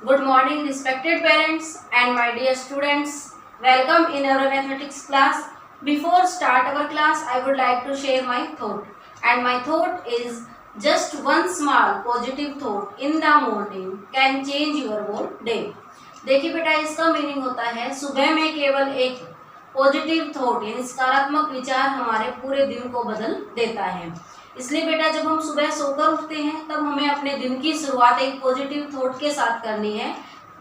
Good morning, respected parents and my dear students. Welcome in our mathematics class. Before start our class, I would like to share my thought. And my thought is just one small positive thought in the morning can change your whole day. देखिए बेटा, इसका meaning होता है सुबह में केवल एक positive thought यानी सकारात्मक विचार हमारे पूरे दिन को बदल देता है। इसलिए बेटा, जब हम सुबह सोकर उठते हैं तब हमें अपने दिन की शुरुआत एक पॉजिटिव थॉट के साथ करनी है,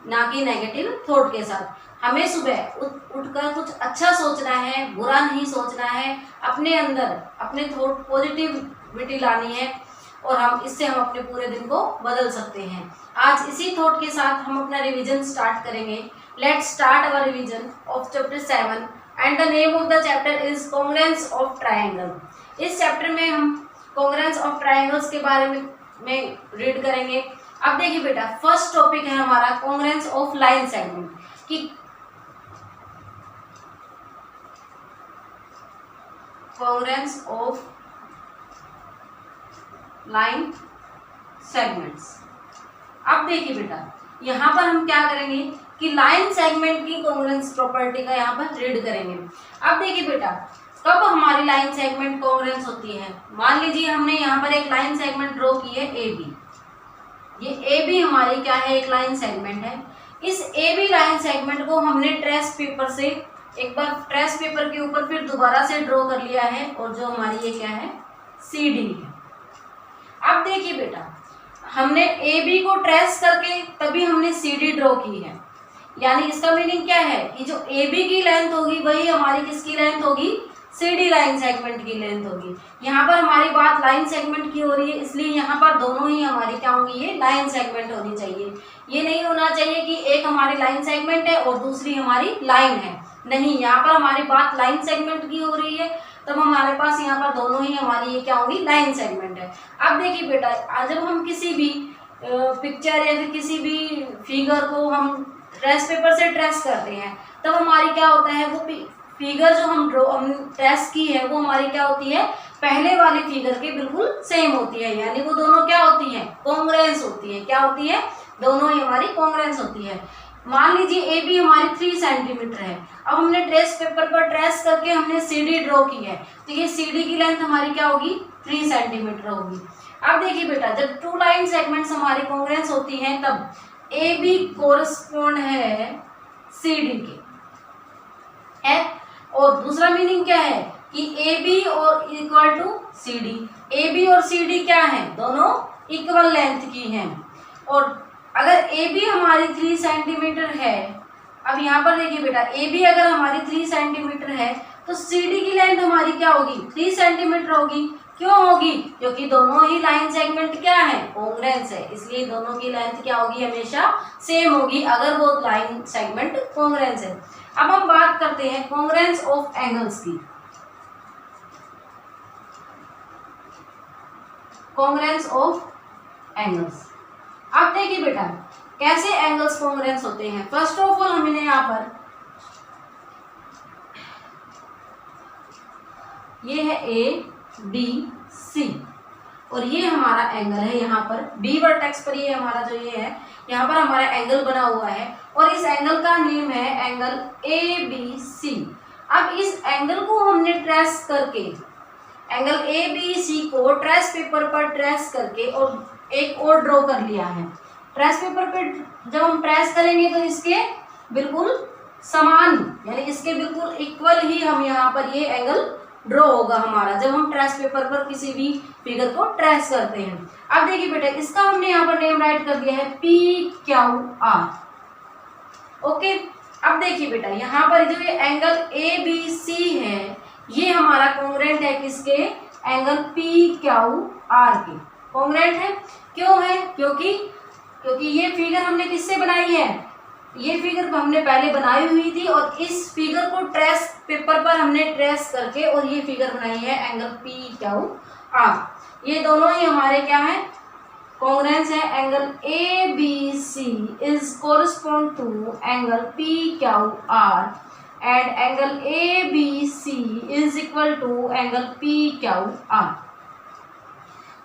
ना कि नेगेटिव थॉट के साथ। हमें सुबह उठकर कुछ अच्छा सोचना है, बुरा नहीं सोचना है, अपने अंदर अपने थॉट पॉजिटिविटी लानी है और हम अपने पूरे दिन को बदल सकते हैं। आज इसी थॉट के साथ हम अपना रिवीजन स्टार्ट करेंगे। Let's start our revision of chapter 7 and the name of the chapter is congruence of triangle. इस चैप्टर में हम कॉन्ग्रुएंस ऑफ ट्रायंगल्स के बारे में रीड करेंगे। अब देखिए बेटा, फर्स्ट टॉपिक है हमारा कॉन्ग्रुएंस ऑफ लाइन सेगमेंट कि कॉन्ग्रुएंस ऑफ लाइन सेगमेंट्स। अब देखिए बेटा, यहाँ पर हम क्या करेंगे कि लाइन सेगमेंट की कॉन्ग्रुएंस प्रॉपर्टी का यहाँ पर रीड करेंगे। अब देखिए बेटा, कब हमारी लाइन सेगमेंट कॉन्ग्रुएंस होती है। मान लीजिए हमने यहाँ पर एक लाइन सेगमेंट ड्रॉ की है ए बी। ये ए बी हमारी क्या है, एक लाइन सेगमेंट है। इस ए बी लाइन सेगमेंट को हमने ट्रेस पेपर से एक बार ट्रेस पेपर के ऊपर फिर दोबारा से ड्रॉ कर लिया है और जो हमारी ये क्या है, सी डी है। अब देखिए बेटा, हमने ए बी को ट्रेस करके तभी हमने सी डी ड्रॉ की है, यानी इसका मीनिंग क्या है कि जो ए बी की लेंथ होगी वही हमारी किसकी लेंथ होगी, सी डी लाइन सेगमेंट की लेंथ होगी। यहाँ पर हमारी बात लाइन सेगमेंट की हो रही है, इसलिए यहाँ पर दोनों ही हमारी क्या होंगी, ये लाइन सेगमेंट होनी चाहिए। ये नहीं होना चाहिए कि एक हमारी लाइन सेगमेंट है और दूसरी हमारी लाइन है, नहीं, यहाँ पर हमारी बात लाइन सेगमेंट की हो रही है, तब हमारे पास यहाँ पर दोनों ही हमारी ये क्या होगी, लाइन सेगमेंट है। अब देखिए बेटा, जब हम किसी भी पिक्चर या फिर किसी भी फिगर को हम ट्रेस पेपर से ट्रेस करते हैं तब हमारी क्या होता है, वो फिगर जो हम ट्रेस की है वो हमारी क्या होती है, पहले वाली फिगर के बिल्कुल सेम होती है, यानी वो दोनों क्या होती हैं, कॉन्ग्रुएंस होती है। क्या होती है, दोनों ही हमारी कॉन्ग्रुएंस होती है। मान लीजिए ए बी हमारी 3 सेंटीमीटर है। अब हमने ट्रेस पेपर पर ट्रेस करके हमने सी डी ड्रॉ की है, तो ये सी डी की लेंथ हमारी क्या होगी, 3 सेंटीमीटर होगी। अब देखिए बेटा, जब 2 लाइन सेगमेंट्स हमारी कॉन्ग्रुएंस होती हैं तब ए बी कोरस्पॉन्ड है सी डी के है, और दूसरा मीनिंग क्या है कि ए बी और equal to C D. A B और सी डी क्या है, दोनों इक्वल लेंथ की हैं। और अगर ए बी हमारी 3 सेंटीमीटर है, अब यहाँ पर देखिए बेटा, ए बी अगर हमारी 3 सेंटीमीटर है तो सी डी की लेंथ हमारी क्या होगी, 3 सेंटीमीटर होगी। क्यों होगी, क्योंकि दोनों ही लाइन सेगमेंट क्या है, कॉन्ग्रुएंस है, इसलिए दोनों की लेंथ क्या होगी, हमेशा सेम होगी अगर वो लाइन सेगमेंट कॉन्ग्रुएंस है। अब हम बात करते हैं कॉन्ग्रुएंस ऑफ एंगल्स की। Congruence of angles. अब देखिए बेटा, कैसे एंगल्स कॉन्ग्रुएंस होते हैं। फर्स्ट ऑफ ऑल हमने यहाँ पर ये है ए बी सी और ये हमारा एंगल है, यहाँ पर बी वर्टेक्स पर ये हमारा जो ये है, यहाँ पर हमारा एंगल बना हुआ है और इस एंगल का नेम है एंगल ए बी सी। अब इस एंगल को हमने ट्रेस करके, एंगल ए बी सी को ट्रेस पेपर पर ट्रेस करके और एक और ड्रॉ कर लिया है। ट्रेस पेपर पर जब हम ट्रेस करेंगे तो इसके बिल्कुल समान, यानी इसके बिल्कुल इक्वल ही हम यहाँ पर ये एंगल ड्रॉ होगा हमारा जब हम ट्रेस पेपर पर किसी भी फिगर को ट्रेस करते हैं। अब देखिए बेटा, इसका हमने यहाँ पर नेम राइट कर दिया है पी क्यू आर। ओके, अब देखिए बेटा, यहाँ पर जो ये एंगल ए बी सी है ये हमारा कॉन्ग्रुएंट है किसके, एंगल पी क्यू आर के कॉन्ग्रुएंट है। क्यों है, क्योंकि ये फिगर हमने किससे बनाई है, ये फिगर हमने पहले बनाई हुई थी और इस फिगर को ट्रेस पेपर पर हमने ट्रेस करके और ये फिगर बनाई है एंगल पी क्यू आर। ये दोनों ही हमारे क्या है, कॉन्ग्रुएंस है। Angle A B C is correspond to angle P Q R and angle A B C is equal to angle P Q R.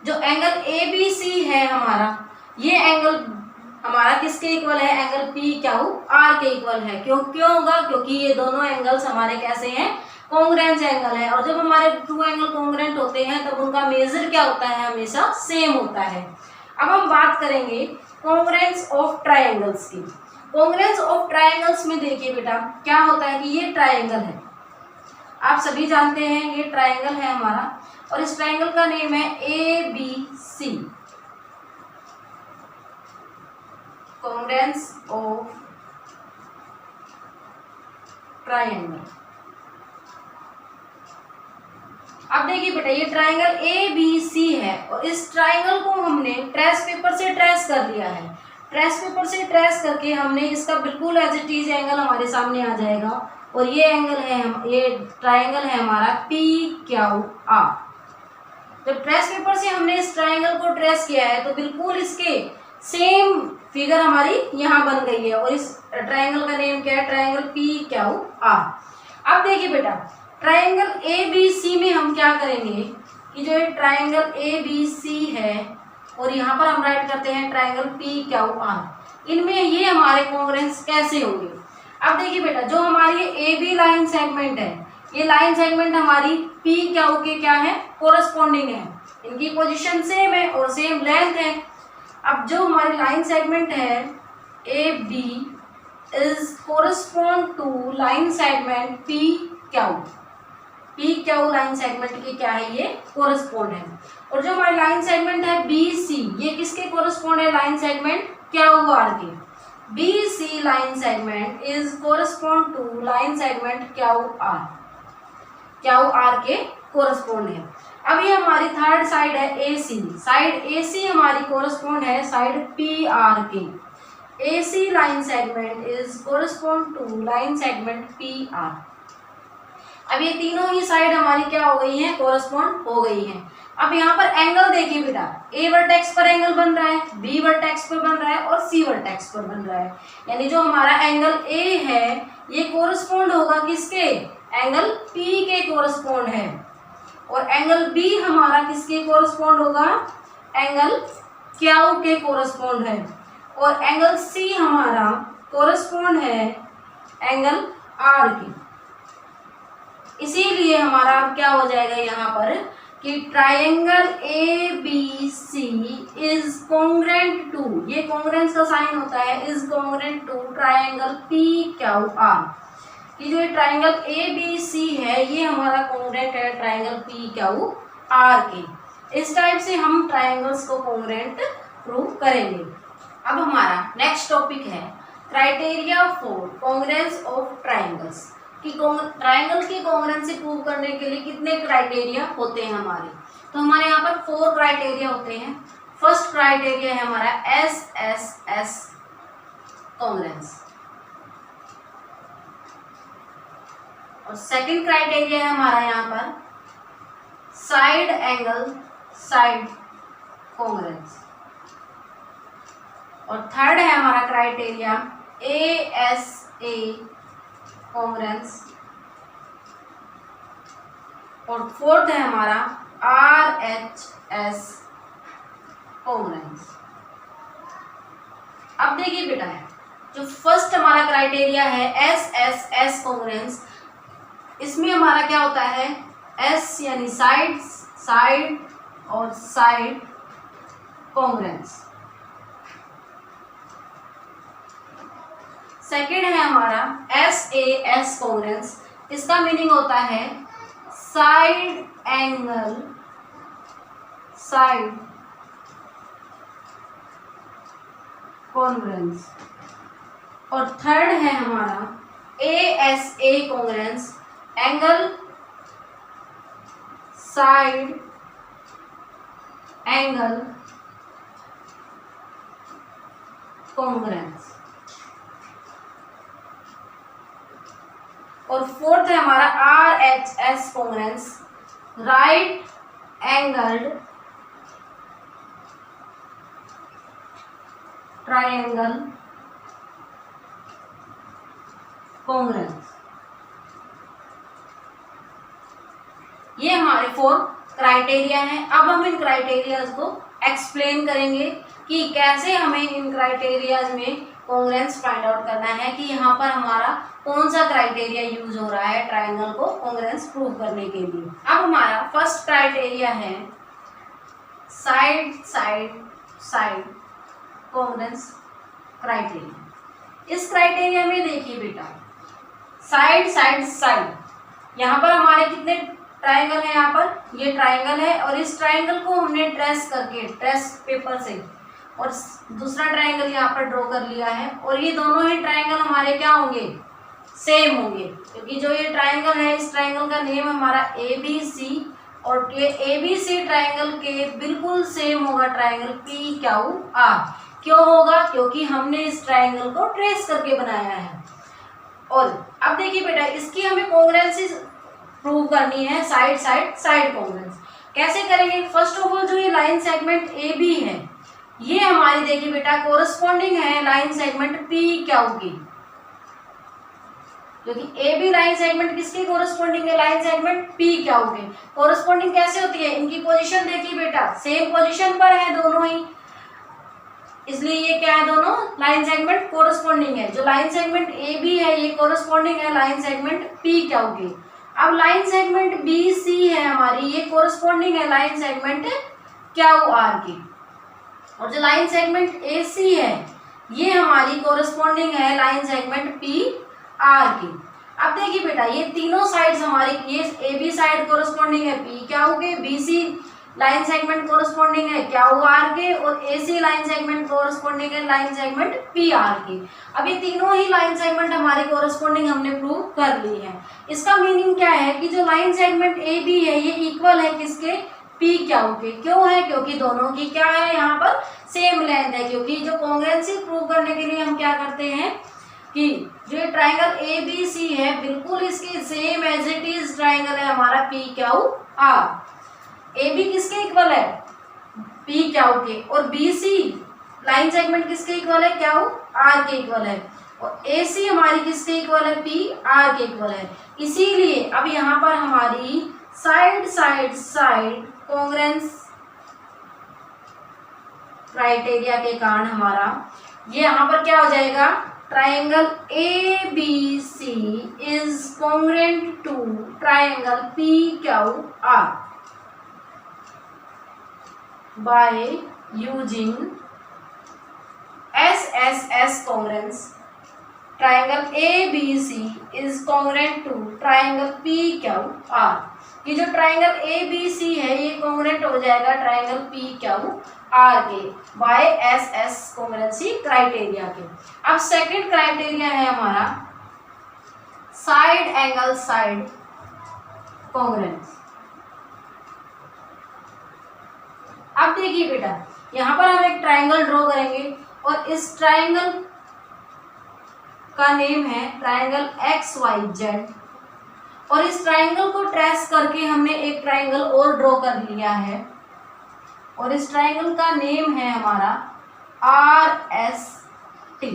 जो एंगल ए बी सी है हमारा, ये एंगल हमारा किसके इक्वल है, एंगल पी क्यू आर के equal है। क्यों होगा, क्योंकि ये दोनों एंगल्स हमारे कैसे हैं, कॉन्ग्रुएंट एंगल है। और जब हमारे टू एंगल कॉन्ग्रुएंट होते हैं तब उनका मेजर क्या होता है, हमेशा सेम होता है। अब हम बात करेंगे कॉन्ग्रुएंस ऑफ ट्राइंगल्स की। कॉन्ग्रुएंस ऑफ ट्राइंगल्स में देखिए बेटा क्या होता है कि ये ट्राइंगल है, आप सभी जानते हैं ये ट्राइंगल है हमारा, और इस ट्राइंगल का नेम है ABC, कॉन्ग्रुएंस ऑफ ट्राइंगल। अब देखिए बेटा ये ट्राइंगल ABC है और इस ट्राइंगल को हमने ट्रेस पेपर से ट्रेस कर लिया है। ट्रेस पेपर से ट्रेस करके हमने इसका बिल्कुल एज इट इज एंगल हमारे सामने आ जाएगा, और ये एंगल है, ये ट्राइंगल है हमारा PQR। जब ट्रेस पेपर से हमने इस ट्राइंगल को ट्रेस किया है तो बिल्कुल इसके सेम फिगर हमारी यहाँ बन गई है, और इस ट्राइंगल का नेम क्या है, ट्राइंगल PQR। अब देखिए बेटा ट्राइंगल ABC में हम क्या करेंगे कि जो ट्राइंगल ABC है और यहाँ पर हम राइट करते हैं ट्राइंगल PQR, इनमें ये हमारे कॉन्ग्रुएंस कैसे होंगे। अब देखिए बेटा जो हमारी AB लाइन सेगमेंट है, ये लाइन सेगमेंट हमारी PQ के क्या है, कोरस्पॉन्डिंग है, इनकी पोजीशन सेम है और सेम लेंथ है। अब जो हमारी लाइन सेगमेंट है AB is correspond to line segment PQ line segment की क्या है, ये कोरस्पॉन्ड है। और जो हमारी लाइन सेगमेंट है BC, ये किसके कोरस्पॉन्ड है, लाइन सेगमेंट QR के। BC line segment is correspond to line segment QR के कोरस्पॉन्ड है। अब ये हमारी थर्ड साइड है AC, साइड AC हमारी कोरस्पॉन्ड है साइड PR के। AC line segment is correspond to line segment PR। अब ये तीनों ही साइड हमारी क्या हो गई हैं, कोरस्पॉन्ड हो गई हैं। अब यहाँ पर एंगल देखिए बेटा, A वर्टेक्स पर एंगल बन रहा है, B वर्टेक्स पर बन रहा है और C वर्टेक्स पर बन रहा है। यानी जो हमारा एंगल A है ये कोरस्पॉन्ड होगा किसके, एंगल P के कोरस्पॉन्ड है, और एंगल B हमारा किसके कोरस्पॉन्ड होगा, एंगल Q के कोरस्पॉन्ड है, और एंगल C हमारा कोरस्पॉन्ड है एंगल R के। इसीलिए हमारा अब क्या हो जाएगा यहाँ पर कि triangle ABC is congruent to, ये कॉन्ग्रुएंस का साइन होता है, is congruent to triangle PQR। कि जो ट्राइंगल ABC है ये हमारा कॉन्ग्रुएंट है ट्राइंगल PQR के। इस टाइप से हम ट्राइंगल्स को कॉन्ग्रुएंट प्रूव करेंगे। अब हमारा नेक्स्ट टॉपिक है criteria for congruence of triangles, कि ट्राइंगल की कॉन्ग्रुएंसी प्रूव करने के लिए कितने क्राइटेरिया होते हैं हमारे। तो हमारे यहाँ पर 4 क्राइटेरिया होते हैं। फर्स्ट क्राइटेरिया है हमारा SSS कॉन्ग्रुएंस, और सेकंड क्राइटेरिया है हमारा यहाँ पर साइड एंगल साइड कॉन्ग्रुएंस, और थर्ड है हमारा क्राइटेरिया ASA कॉन्ग्रुएंस, और फोर्थ है हमारा RHS कॉन्ग्रुएंस। अब देखिए बेटा जो फर्स्ट हमारा क्राइटेरिया है SSS कॉन्ग्रुएंस, इसमें हमारा क्या होता है, S यानी साइड, साइड और साइड कॉन्ग्रुएंस। सेकेंड है हमारा SAS कॉन्ग्रुएंस, इसका मीनिंग होता है साइड एंगल साइड कॉन्ग्रुएंस, और थर्ड है हमारा ASA congruence, angle side angle congruence, और फोर्थ है हमारा RHS congruence, right angled triangle congruence. ये हमारे 4 क्राइटेरिया हैं। अब हम इन क्राइटेरियाज को एक्सप्लेन करेंगे कि कैसे हमें इन क्राइटेरियाज में कॉन्ग्रुएंस फाइंड आउट करना है कि यहाँ पर हमारा कौन सा क्राइटेरिया यूज हो रहा है ट्राइंगल को कॉन्ग्रुएंस प्रूव करने के लिए। अब हमारा फर्स्ट क्राइटेरिया है side side side congruence criteria. इस क्राइटेरिया में देखिए बेटा, साइड साइड साइड, यहाँ पर हमारे कितने ट्राइंगल है, यहाँ पर ये ट्राइंगल है और इस ट्राइंगल को हमने ट्रेस करके ट्रेस पेपर से और दूसरा ट्राइंगल यहाँ पर ड्रॉ कर लिया है और ये दोनों ही ट्राइंगल हमारे क्या होंगे, सेम होंगे, क्योंकि जो ये ट्राइंगल है इस ट्राइंगल का नेम हमारा ABC और ये ABC ट्राइंगल के बिल्कुल सेम होगा ट्राइंगल PQR। क्यों होगा, क्योंकि हमने इस ट्राइंगल को ट्रेस करके बनाया है। और अब देखिए बेटा, इसकी हमें कॉन्ग्रुएंस प्रूव करनी है, साइड साइड साइड कॉन्ग्रुएंस। कैसे करेंगे, फर्स्ट ऑफ ऑल जो ये लाइन सेगमेंट AB है ये हमारी देखिए बेटा कोरस्पॉन्डिंग है लाइन सेगमेंट PQ की, क्योंकि AB लाइन सेगमेंट किसके कोरस्पॉन्डिंग है, लाइन सेगमेंट PQ के। कोरस्पॉन्डिंग कैसे होती है, इनकी पोजीशन देखिए बेटा सेम पोजीशन पर है दोनों ही, इसलिए ये क्या है, दोनों लाइन सेगमेंट कोरस्पॉन्डिंग है। जो लाइन सेगमेंट AB है ये कोरस्पॉन्डिंग है लाइन सेगमेंट PQ के। अब लाइन सेगमेंट BC है हमारी, ये कोरस्पॉन्डिंग है लाइन सेगमेंट QR की। और जो लाइन सेगमेंट AC है ये हमारी कोरस्पॉन्डिंग है लाइन सेगमेंट PR की। अब देखिए बेटा, ये तीनों साइड्स हमारी, ये AB साइड कोरस्पॉन्डिंग है PQ के, BC लाइन सेगमेंट कोरस्पॉन्डिंग है QR के और AC लाइन सेगमेंट कोरस्पॉन्डिंग है लाइन सेगमेंट PR की। अब ये तीनों ही लाइन सेगमेंट हमारे कोरस्पॉन्डिंग हमने प्रूव कर ली है। इसका मीनिंग क्या है कि जो लाइन सेगमेंट AB है ये इक्वल है किसके, PQ के। क्यों है, क्योंकि दोनों की क्या है यहाँ पर सेम लेंथ है, क्योंकि जो कॉन्ग्रुएंसी प्रूव करने के लिए हम क्या करते हैं कि जो ट्राइंगल ABC है बिल्कुल इसके same as it is triangle है हमारा PQR। AB किसके इक्वल है, PQ के, और BC लाइन सेगमेंट किसके इक्वल है, QR के इक्वल है, और AC हमारी किसके इक्वल है, PR के इक्वल है। इसीलिए अब यहाँ पर हमारी side side side congruence criteria के कारण हमारा ये यहाँ पर क्या हो जाएगा, triangle ABC is congruent to triangle PQR by using SSS congruence. Triangle ABC is congruent to triangle PQR। ये जो ट्राइंगल ABC है ये कॉन्ग्रुएंट हो जाएगा ट्राइंगल PQR के बाय SS कॉन्ग्रुएंसी क्राइटेरिया के। अब सेकंड क्राइटेरिया है हमारा साइड एंगल साइड कॉन्ग्रुएंस। अब देखिए बेटा, यहाँ पर हम एक ट्राइंगल ड्रॉ करेंगे और इस ट्राइंगल का नेम है ट्राइंगल XYZ और इस ट्राइंगल को ट्रेस करके हमने एक ट्राइंगल और ड्रॉ कर लिया है और इस ट्राइंगल का नेम है हमारा RST।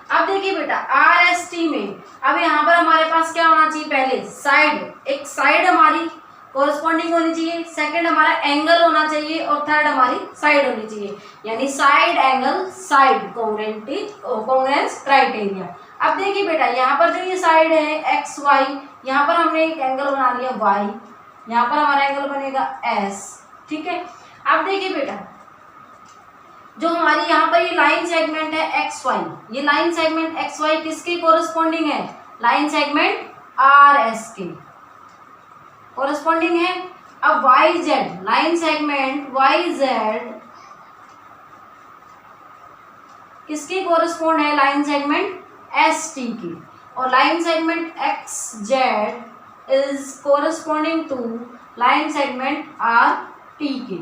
अब देखिए बेटा RST में अब यहाँ पर हमारे पास क्या होना चाहिए, पहले साइड, एक साइड हमारी कोरस्पॉन्डिंग होनी चाहिए, सेकंड हमारा एंगल होना चाहिए और थर्ड हमारी साइड होनी चाहिए, यानी side angle side congruence criteria. अब देखिए बेटा, यहाँ पर जो ये साइड है XY, यहाँ पर हमने एक एंगल बना लिया Y, यहाँ पर हमारा एंगल बनेगा S, ठीक है। अब देखिए बेटा, जो हमारी यहाँ पर ये लाइन सेगमेंट है XY, ये लाइन सेगमेंट XY किसके कोरस्पॉन्डिंग है, लाइन सेगमेंट RS के कोरस्पॉन्डिंग है। अब YZ लाइन सेगमेंट YZ किसके कोरस्पॉन्ड है, लाइन सेगमेंट ST की, और line segment XZ is corresponding to line segment RT के।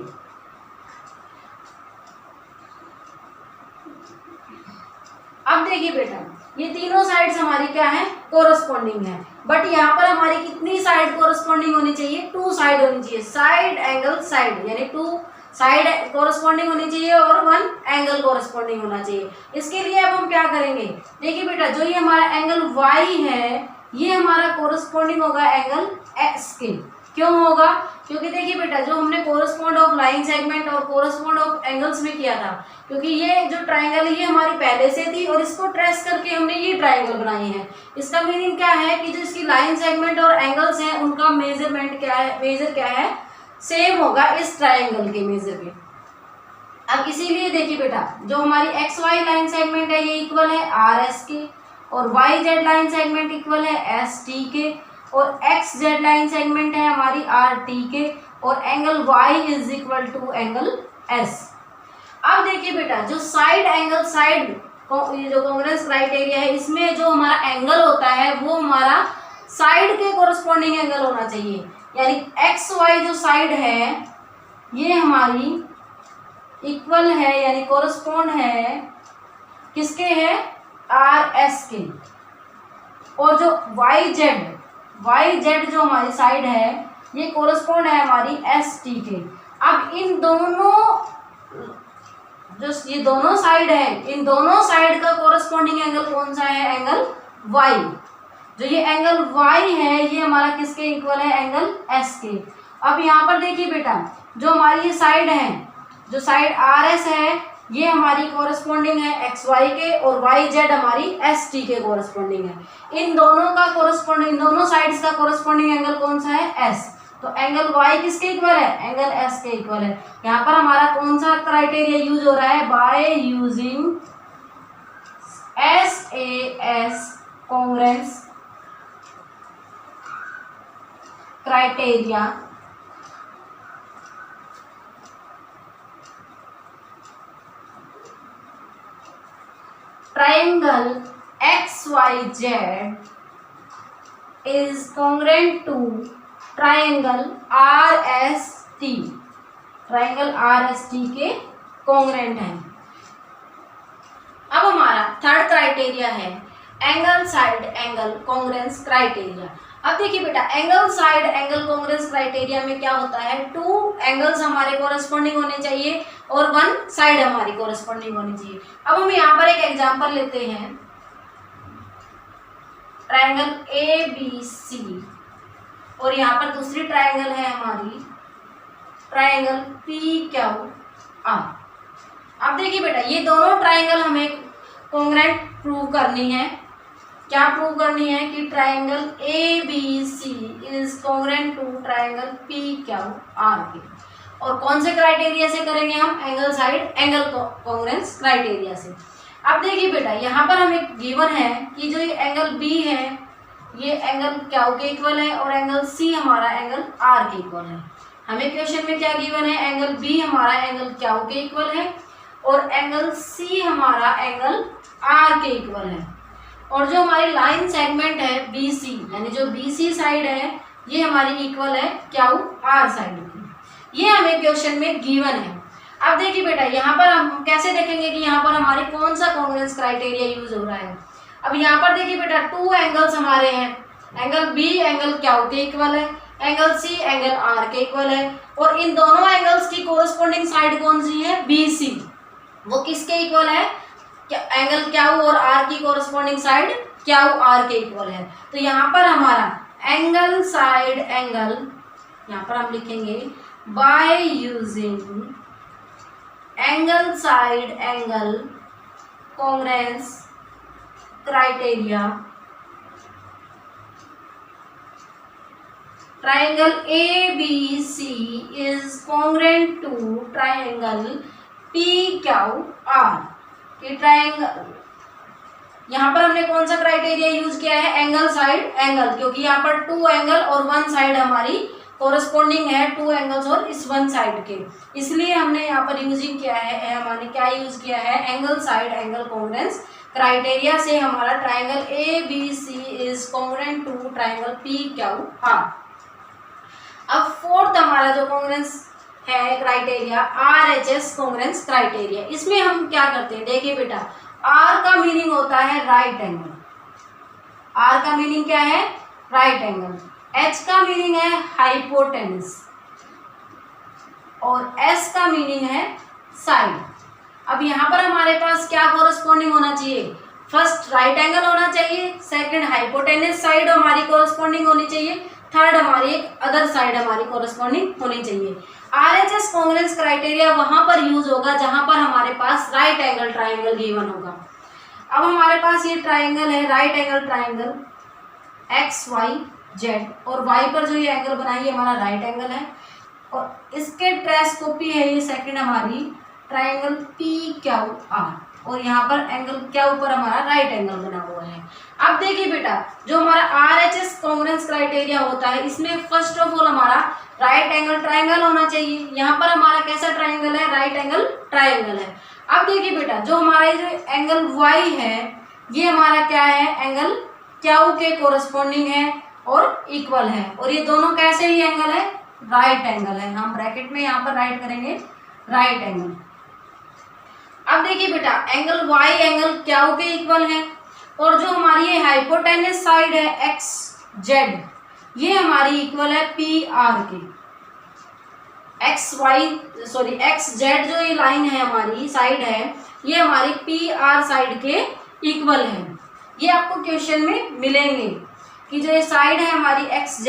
अब देखिए बेटा, ये तीनों साइड्स हमारी क्या है, कोरस्पॉन्डिंग है, बट यहाँ पर हमारी कितनी साइड कोरस्पॉन्डिंग होनी चाहिए, 2 साइड होनी चाहिए, साइड एंगल साइड, यानी 2 साइड कोरस्पॉन्डिंग होनी चाहिए और 1 एंगल कोरस्पॉन्डिंग होना चाहिए। इसके लिए अब हम क्या करेंगे, देखिए बेटा, जो ये हमारा एंगल Y है ये हमारा कोरस्पॉन्डिंग होगा एंगल X के, क्यों होगा? क्योंकि देखिए बेटा, जो हमने कोरस्पॉन्ड ऑफ लाइन सेगमेंट और कोरस्पॉन्ड ऑफ एंगल्स में किया था, क्योंकि ये जो ट्राइंगल है ये हमारी पहले से थी और इसको ट्रेस करके हमने ये ट्राइंगल बनाई है। इसका मीनिंग क्या है कि जो इसकी लाइन सेगमेंट और एंगल्स हैं उनका मेजरमेंट क्या है, मेजर क्या है, सेम होगा इस ट्राइंगल के मेजर के। अब इसीलिए देखिए बेटा, जो हमारी एक्स वाई लाइन सेगमेंट है ये इक्वल है आर एस के, और Y Z line segment equal है एस टी के, और एक्स जेड लाइन सेगमेंट है हमारी आर टी के, और angle Y is equal to angle S. अब देखिए बेटा, जो साइड एंगल, साइड ये जो कॉन्ग्रुएंस क्राइटेरिया है, इसमें जो हमारा एंगल होता है वो हमारा साइड के कोरस्पॉन्डिंग एंगल होना चाहिए। यानी एक्स वाई जो साइड है ये हमारी इक्वल है, यानी कोरस्पॉन्ड है किसके है, आर एस के, और जो वाई जेड जो हमारी साइड है ये कोरस्पॉन्ड है हमारी एस टी के। अब इन दोनों जो ये दोनों साइड है, इन दोनों साइड का कोरस्पॉन्डिंग एंगल कौन सा है, एंगल वाई। जो ये एंगल वाई है ये हमारा किसके इक्वल है, एंगल एस के। अब यहाँ पर देखिए बेटा, जो हमारी ये साइड है, जो साइड आर एस है ये हमारी कोरस्पॉन्डिंग है एक्स वाई के, और वाई जेड हमारी एस टी के कोरस्पॉन्डिंग है। इन दोनों का कोरस्पॉन्डिंग, इन दोनों साइड्स का कोरस्पॉन्डिंग एंगल कौन सा है, एस। तो एंगल वाई किसके इक्वल है, एंगल एस के इक्वल है। यहाँ पर हमारा कौन सा क्राइटेरिया यूज हो रहा है, by using SAS congruence criteria. Triangle XYZ is congruent to triangle RST। Triangle RST के कॉन्ग्रुएंट है। अब हमारा थर्ड क्राइटेरिया है angle side angle congruence criteria. अब देखिए बेटा, angle side angle congruence criteria में क्या होता है, टू एंगल्स हमारे कोरस्पॉन्डिंग होने चाहिए और वन साइड हमारी कोरस्पॉन्डिंग होनी चाहिए। अब हम यहाँ पर एक एग्जांपल लेते हैं, ट्राइंगल ABC, और यहाँ पर दूसरी ट्राइंगल है हमारी ट्राइंगल PQR। अब देखिए बेटा, ये दोनों ट्राइंगल हमें कॉन्ग्रुएंट प्रूव करनी है। क्या प्रूव करनी है कि triangle ABC is congruent to triangle PQR के। और कौन से क्राइटेरिया से करेंगे हम, angle side angle congruence criteria से। अब देखिए बेटा, यहाँ पर हमें गिवन है कि जो ये एंगल B है ये एंगल Q के इक्वल है, और एंगल C हमारा एंगल R के इक्वल है। हमें क्वेश्चन में क्या गिवन है, एंगल B हमारा एंगल Q के इक्वल है, और एंगल C हमारा एंगल R के इक्वल है। और जो हमारी लाइन सेगमेंट है BC, यानी जो BC साइड है ये हमारी इक्वल है QR साइड की। ये हमें क्वेश्चन में गिवन है। अब देखिए बेटा, यहाँ पर हम कैसे देखेंगे कि यहाँ पर हमारे कौन सा कॉन्ग्रुएंस क्राइटेरिया यूज हो रहा है। अब यहाँ पर देखिए बेटा, टू एंगल्स हमारे हैं, एंगल B एंगल Q के इक्वल है, एंगल C एंगल R के इक्वल है, और इन दोनों एंगल्स की कोरस्पॉन्डिंग साइड कौन सी है, BC। वो किसके इक्वल है, एंगल Q और R की कोरस्पॉन्डिंग साइड QR के इक्वल है। तो यहाँ पर हमारा एंगल साइड एंगल, यहाँ पर हम लिखेंगे by using angle side angle congruence criteria, triangle ABC is congruent to triangle PQR। कि ट्राइंगल, यहाँ पर हमने कौन सा क्राइटेरिया यूज किया है, एंगल साइड एंगल, क्योंकि यहाँ पर टू एंगल और वन साइड हमारी कोरस्पॉन्डिंग है, टू एंगल्स और इस वन साइड के, इसलिए हमने यहाँ पर यूजिंग किया है, हमारे क्या यूज किया है, angle side angle congruence criteria से हमारा triangle ABC is congruent to triangle PQR। अब फोर्थ हमारा जो कॉन्ग्रुएंस है क्राइटेरिया RHS कॉन्ग्रुएंस क्राइटेरिया। इसमें हम क्या करते हैं, देखिए बेटा, R का मीनिंग होता है राइट एंगल। R का मीनिंग क्या है, राइट एंगल। H का मीनिंग है हाइपोटेनस, और S का मीनिंग है साइड। अब यहाँ पर हमारे पास क्या कोरस्पॉन्डिंग होना चाहिए, फर्स्ट राइट एंगल होना चाहिए, सेकंड हाइपोटेनस साइड हमारी कोरस्पॉन्डिंग होनी चाहिए, थर्ड हमारी एक अदर साइड हमारी कोरस्पॉन्डिंग होनी चाहिए। RHS कॉन्ग्रुएंस क्राइटेरिया वहां पर यूज होगा जहां पर हमारे पास राइट एंगल ट्राइंगल गिवन होगा। अब हमारे पास ये ट्राइंगल है, राइट एंगल ट्राइंगल XYZ, और Y पर जो ये एंगल बनाई है हमारा राइट एंगल है, और इसके ट्रेस कॉपी है ये सेकंड हमारी ट्राइंगल PQR, और यहाँ पर एंगल क्या ऊपर हमारा राइट एंगल बना हुआ है। अब देखिए बेटा, जो हमारा RHS कॉन्ग्रुएंस क्राइटेरिया होता है इसमें फर्स्ट ऑफ ऑल हमारा राइट एंगल ट्राइंगल होना चाहिए। यहाँ पर हमारा कैसा ट्राइंगल है, राइट एंगल ट्राइंगल है। अब देखिए बेटा, जो हमारा जो एंगल Y है ये हमारा क्या है, एंगल क्यू के कोरस्पॉन्डिंग है और इक्वल है, और ये दोनों कैसे ही एंगल है, राइट एंगल है। हम ब्रैकेट में यहाँ पर राइट करेंगे राइट एंगल। अब देखिए बेटा, एंगल Y एंगल क्यू के इक्वल है, और जो हमारी ये हाइपोटेनस साइड है XZ ये हमारी इक्वल है PR के। XZ जो ये लाइन है हमारी साइड है ये हमारी PR साइड के इक्वल है। ये आपको क्वेश्चन में मिलेंगे कि जो ये साइड है हमारी XZ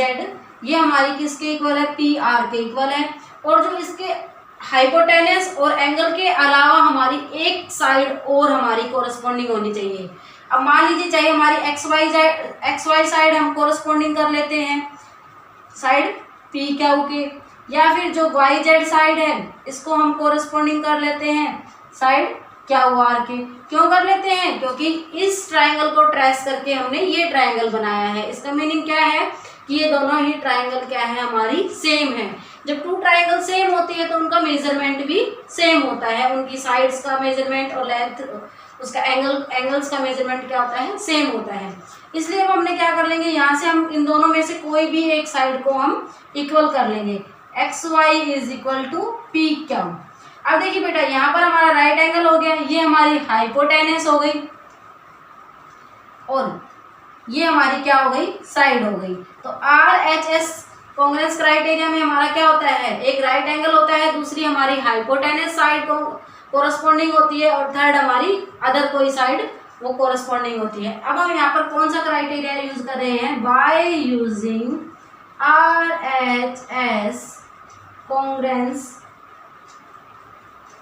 ये हमारी किसके इक्वल है, PR के इक्वल है, और जो इसके हाइपोटेनस और एंगल के अलावा हमारी एक साइड और हमारी कोरस्पॉन्डिंग होनी चाहिए। अब मान लीजिए चाहे हमारी XY साइड हम कोरस्पॉन्डिंग कर लेते हैं साइड PQ के, या फिर जो YZ साइड है इसको हम कोरस्पॉन्डिंग कर लेते हैं साइड QR के। क्यों कर लेते हैं, क्योंकि इस ट्राइंगल को ट्रेस करके हमने ये ट्राइंगल बनाया है। इसका मीनिंग क्या है कि ये दोनों ही ट्राइंगल क्या है, हमारी सेम है। जब टू ट्राइंगल सेम होती है तो उनका मेजरमेंट भी सेम होता है, उनकी साइड्स का मेजरमेंट और लेंथ उसका एंगल्स का मेजरमेंट क्या होता है, सेम होता है। इसलिए अब हमने क्या कर लेंगे, यहाँ से हम इन दोनों में से कोई भी एक साइड को हम इक्वल कर लेंगे। XY is equal to PQ। अब देखिए बेटा, यहाँ पर हमारा राइट एंगल हो गया, ये हमारी हाइपोटेनस हो गई, और ये हमारी क्या हो गई, साइड हो गई। तो RHS कॉन्ग्रुएंस क्राइटेरिया में हमारा क्या होता है, एक राइट एंगल होता है, दूसरी हमारी हाइपोटेनस साइड को कोरस्पॉन्डिंग होती है, और थर्ड हमारी अदर कोई साइड वो कोरस्पॉन्डिंग होती है। अब हम यहाँ पर कौन सा क्राइटेरिया यूज कर रहे हैं, by using RHS congruence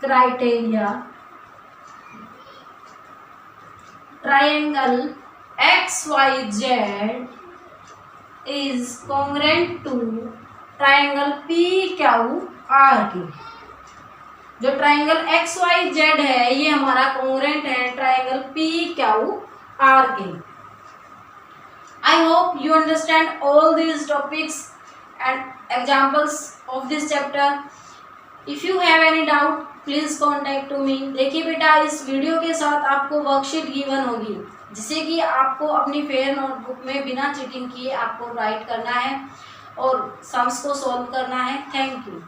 criteria triangle XYZ is congruent to triangle PQR की। जो ट्राइंगल XYZ है ये हमारा कॉन्ग्रुएंट है ट्राइंगल PQR के। I hope you understand all these topics and examples of this chapter. If you have any doubt, please contact to me. देखिए बेटा, इस वीडियो के साथ आपको वर्कशीट गिवन होगी जिसे कि आपको अपनी फेयर नोटबुक में बिना चीटिंग किए आपको राइट करना है और सम्स को सॉल्व करना है। Thank you.